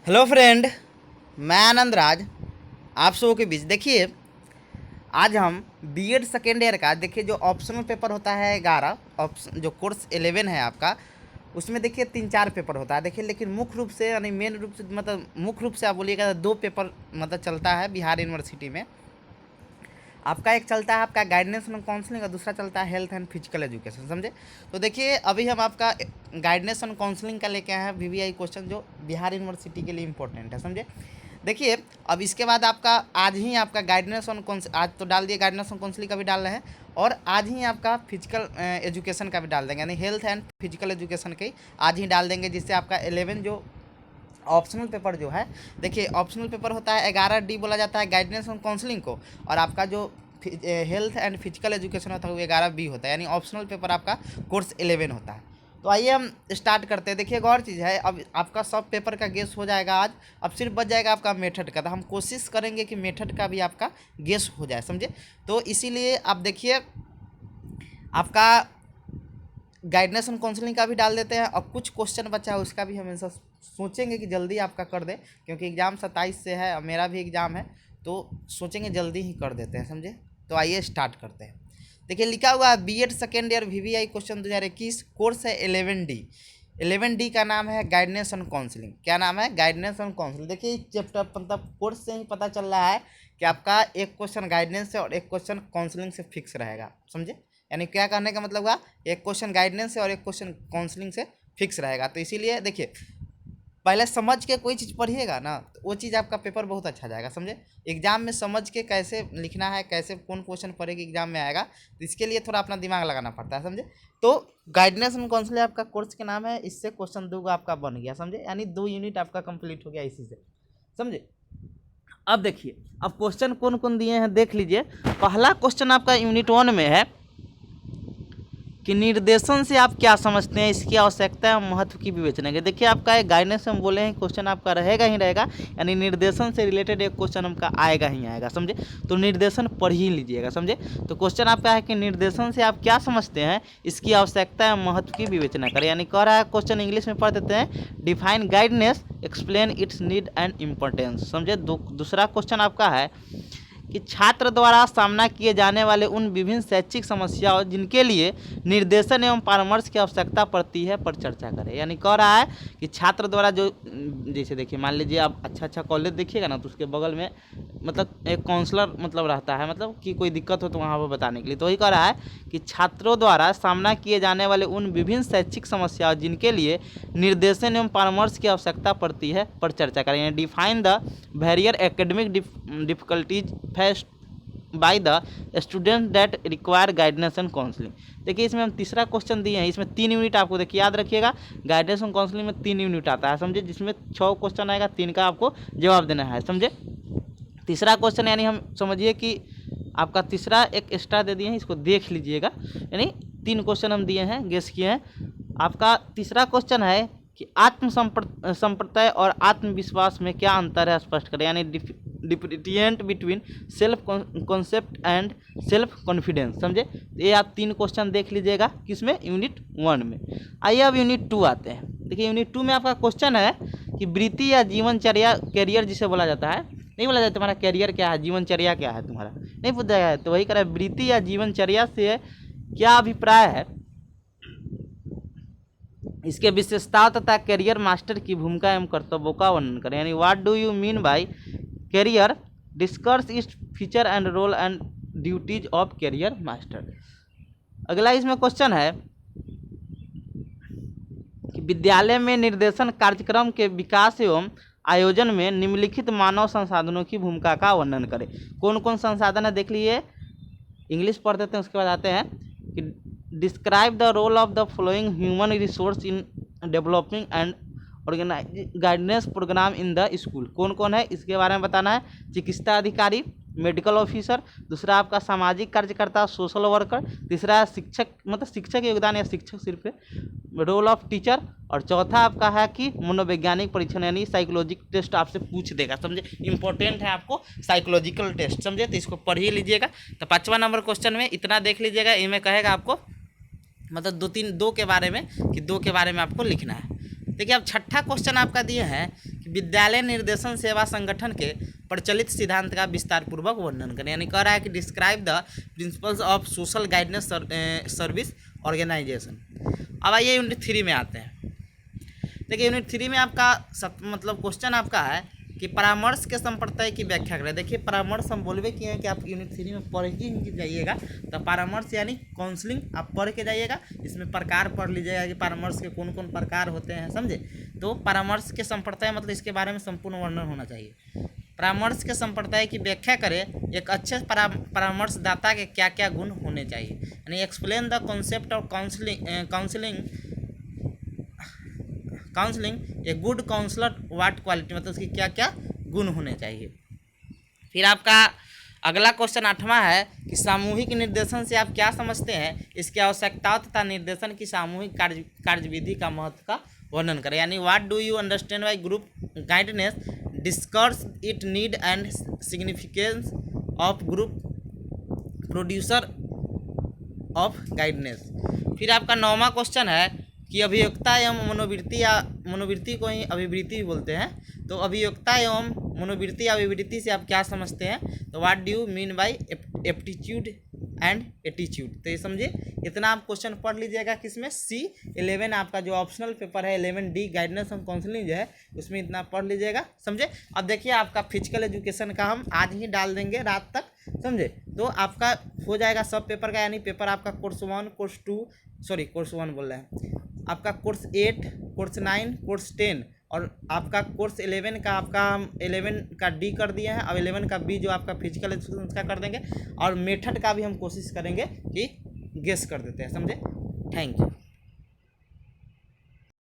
Hello friend, मैं आनंद राज आप सबों के बीच। देखिए, आज हम बीएड सेकेंड ईयर का देखिए जो ऑप्शनल पेपर होता है 11 ऑप्शन जो कोर्स 11 है आपका, उसमें देखिए 3-4 पेपर होता है। देखिए लेकिन मुख्य रूप से यानी मेन रूप से मतलब मुख्य रूप से आप बोलिएगा तो 2 पेपर मतलब चलता है बिहार यूनिवर्सिटी में। आपका एक चलता है आपका गाइडेंस एंड काउंसलिंग और दूसरा चलता है हेल्थ एंड फिजिकल एजुकेशन, समझे। तो देखिए अभी हम आपका गाइडेंस एंड काउंसलिंग का लेके आए हैं वीवीआई क्वेश्चन जो बिहार यूनिवर्सिटी के लिए इंपॉर्टेंट है, समझे। देखिए अब इसके बाद आपका आज ही आपका गाइडेंस ऑन काउंसिल आज तो डाल दिए, गाइडेंस ऑन काउंसलिंग का भी डाल रहे हैं और आज ही आपका फिजिकल एजुकेशन का भी डाल देंगे, यानी हेल्थ एंड फिजिकल एजुकेशन के आज ही डाल देंगे, जिससे आपका 11 जो ऑप्शनल पेपर जो है, देखिए ऑप्शनल पेपर होता है 11D बोला जाता है गाइडेंस ऑन काउंसलिंग को, और आपका जो हेल्थ एंड फिजिकल एजुकेशन होता है वो 11B होता है, यानी ऑप्शनल पेपर आपका कोर्स 11 होता है। तो आइए हम स्टार्ट करते हैं। देखिए एक और चीज़ है, अब आपका सब पेपर का गेस हो जाएगा आज, अब सिर्फ बच जाएगा आपका मेथड का। तो हम कोशिश करेंगे कि मेथड का भी आपका गेस हो जाए, समझे। तो इसीलिए आप देखिए आपका गाइडेंस एंड काउंसलिंग का भी डाल देते हैं और कुछ क्वेश्चन बचा है उसका भी हम ऐसा सोचेंगे कि जल्दी आपका कर दें, क्योंकि एग्ज़ाम 27 से है और मेरा भी एग्ज़ाम है, तो सोचेंगे जल्दी ही कर देते हैं, समझे। तो आइए स्टार्ट करते हैं। देखिए लिखा हुआ है BEd second year VVI question 2021, course है 11D। 11D का नाम है गाइडेंस एंड काउंसलिंग। क्या नाम है? Guidance and counselling. देखिए इस चैप्टर मतलब कोर्स से ही पता चल रहा है कि आपका एक क्वेश्चन गाइडेंस से और एक क्वेश्चन काउंसलिंग से फिक्स रहेगा, समझे। यानी क्या कहने का मतलब हुआ, एक क्वेश्चन गाइडेंस से और एक क्वेश्चन काउंसलिंग से फिक्स रहेगा। तो इसीलिए देखिए पहले समझ के कोई चीज़ पढ़िएगा ना, तो वो चीज़ आपका पेपर बहुत अच्छा जाएगा, समझे। एग्जाम में समझ के कैसे लिखना है, कैसे कौन क्वेश्चन पढ़ेगी एग्जाम में आएगा, तो इसके लिए थोड़ा अपना दिमाग लगाना पड़ता है, समझे। तो गाइडेंस एंड काउंसलिंग आपका कोर्स के नाम है, इससे क्वेश्चन 2 आपका बन गया, समझे, यानी 2 यूनिट आपका कंप्लीट हो गया इसी से, समझे। अब देखिए अब क्वेश्चन कौन कौन दिए हैं देख लीजिए। पहला क्वेश्चन आपका यूनिट 1 में है कि निर्देशन से आप क्या समझते हैं, इसकी आवश्यकता है महत्व की विवेचना की। देखिए आपका एक गाइडेंस हम बोले हैं क्वेश्चन आपका रहेगा ही रहेगा, यानी निर्देशन से रिलेटेड एक क्वेश्चन हमका आएगा ही आएगा, समझे। तो निर्देशन पढ़ ही लीजिएगा, समझे। तो क्वेश्चन आपका है कि निर्देशन से आप क्या समझते हैं, इसकी आवश्यकता है महत्व की विवेचना करें। यानी कह रहा है क्वेश्चन इंग्लिश में पढ़ देते हैं, define guidance, explain it's need and importance, समझे। दूसरा क्वेश्चन आपका है कि छात्र द्वारा सामना किए जाने वाले उन विभिन्न शैक्षिक समस्याओं जिनके लिए निर्देशन एवं परामर्श की आवश्यकता पड़ती है पर चर्चा करें। यानी कह रहा है कि छात्र द्वारा जो जैसे देखिए मान लीजिए आप अच्छा कॉलेज देखिएगा ना, तो उसके बगल में मतलब एक काउंसलर मतलब रहता है, मतलब कि कोई दिक्कत हो तो वहाँ पर बताने के लिए। तो वही कह रहा है कि छात्रों द्वारा सामना किए जाने वाले उन विभिन्न शैक्षिक समस्याओं जिनके लिए निर्देशन एवं परामर्श की आवश्यकता पड़ती है पर चर्चा करें। यानी define the barrier academic difficulties faced by the student that require guidance and counselling. देखिए इसमें हम तीसरा क्वेश्चन दिए हैं, इसमें 3 यूनिट आपको देखिए याद रखिएगा, गाइडेंस एंड काउंसलिंग में 3 यूनिट आता है, समझे, जिसमें 6 क्वेश्चन आएगा, 3 का आपको जवाब देना है, समझे। तीसरा क्वेश्चन यानी हम समझिए कि आपका तीसरा एक एक्स्ट्रा दे दिए हैं, इसको देख लीजिएगा। यानी 3 क्वेश्चन हम दिए हैं, गेस किए हैं। आपका तीसरा क्वेश्चन है कि संप्रत्यय और आत्मविश्वास में क्या अंतर है, स्पष्ट करें। यानी different between self concept and self confidence, समझे। ये आप 3 क्वेश्चन देख लीजिएगा किसमें, यूनिट 1 में। आइए अब यूनिट 2 आते हैं। देखिए यूनिट 2 में आपका क्वेश्चन है कि वृत्ति या जीवनचर्या, कैरियर जिसे बोला जाता है, नहीं बोला जाता तुम्हारा कैरियर क्या है, जीवनचर्या क्या है तुम्हारा, नहीं पूछा गया है। तो वही कह रहा है वृत्ति या जीवनचर्या से क्या अभिप्राय है, इसके विशेषताओं तथा करियर मास्टर की भूमिका एवं कर्तव्यों का वर्णन करें। यानी what do you mean by career, discuss its feature and role and duties of career master. अगला इसमें क्वेश्चन है कि विद्यालय में निर्देशन कार्यक्रम के विकास एवं आयोजन में निम्नलिखित मानव संसाधनों की भूमिका का वर्णन करें। कौन कौन संसाधन है देख लीजिए, इंग्लिश पढ़ देते हैं, उसके बाद आते हैं कि describe the role of the following human resource in developing and organise guidance programme in the school. कौन कौन है इसके बारे में बताना है। चिकित्सा अधिकारी, मेडिकल ऑफिसर, दूसरा आपका सामाजिक कार्यकर्ता, सोशल वर्कर, तीसरा शिक्षक, मतलब शिक्षक योगदान या शिक्षक सिर्फ रोल ऑफ टीचर, और चौथा आपका है कि मनोवैज्ञानिक परीक्षण यानी साइकोलॉजिकल टेस्ट आपसे पूछ देगा, समझे। इंपॉर्टेंट है आपको साइकोलॉजिकल टेस्ट, समझे, तो इसको पढ़ ही लीजिएगा। तो 5वां नंबर क्वेश्चन में इतना देख लीजिएगा, इनमें कहेगा आपको मतलब दो के बारे में कि 2 के बारे में आपको लिखना है। देखिए अब छठा क्वेश्चन आपका दिए हैं कि विद्यालय निर्देशन सेवा संगठन के प्रचलित सिद्धांत का विस्तार पूर्वक वर्णन करें। यानी कह रहा है कि describe the principles of social guidance service organization. अब आइए यूनिट 3 में आते हैं। देखिए यूनिट 3 में आपका मतलब क्वेश्चन आपका है कि परामर्श के संप्रदाय की व्याख्या करें। देखिए परामर्श हम बोलवे किए हैं कि आप यूनिट 3 में पढ़ के जाइएगा, तो परामर्श यानी काउंसलिंग आप पढ़ के जाइएगा। इसमें प्रकार पढ़ लीजिएगा कि परामर्श के कौन कौन प्रकार होते हैं, समझे। तो परामर्श के संप्रदाय मतलब इसके बारे में संपूर्ण वर्णन होना चाहिए। परामर्श के संप्रदाय की व्याख्या करें। एक अच्छे परामर्शदाता के क्या क्या गुण होने चाहिए, यानी explain the concept of counselling a good counsellor what quality, मतलब उसकी क्या क्या गुण होने चाहिए। फिर आपका अगला क्वेश्चन 8वां है कि सामूहिक निर्देशन से आप क्या समझते हैं, इसकी आवश्यकताओं तथा निर्देशन की सामूहिक कार्यविधि का महत्व का वर्णन करें। यानी what do you understand by group guidance, discuss it need and significance of group producer of guidance. फिर आपका 9वां क्वेश्चन है कि अभियोक्ता एवं मनोवृत्ति या मनोवृत्ति को ही अभिवृत्ति भी बोलते हैं, तो अभियोक्ता एवं मनोवृत्ति या अभिवृत्ति से आप क्या समझते हैं, तो what do you mean bye aptitude and attitude. तो ये समझिए, इतना आप क्वेश्चन पढ़ लीजिएगा किसमें, C11 आपका जो ऑप्शनल पेपर है 11D गाइडेंस एंड काउंसलिंग जो है उसमें इतना पढ़ लीजिएगा, समझे। अब देखिए आपका फिजिकल एजुकेशन का हम आज ही डाल देंगे रात तक, समझे। तो आपका हो जाएगा सब पेपर का, यानी पेपर आपका कोर्स 1 कोर्स 2 कोर्स 1 बोल रहे हैं, आपका कोर्स 8 कोर्स 9 कोर्स 10 और आपका कोर्स 11 का आपका हम 11 का D कर दिए हैं। अब 11 का B जो आपका फिजिकल एजुकेशन का कर देंगे, और मेथड का भी हम कोशिश करेंगे कि गेस कर देते हैं, समझे। Thank you.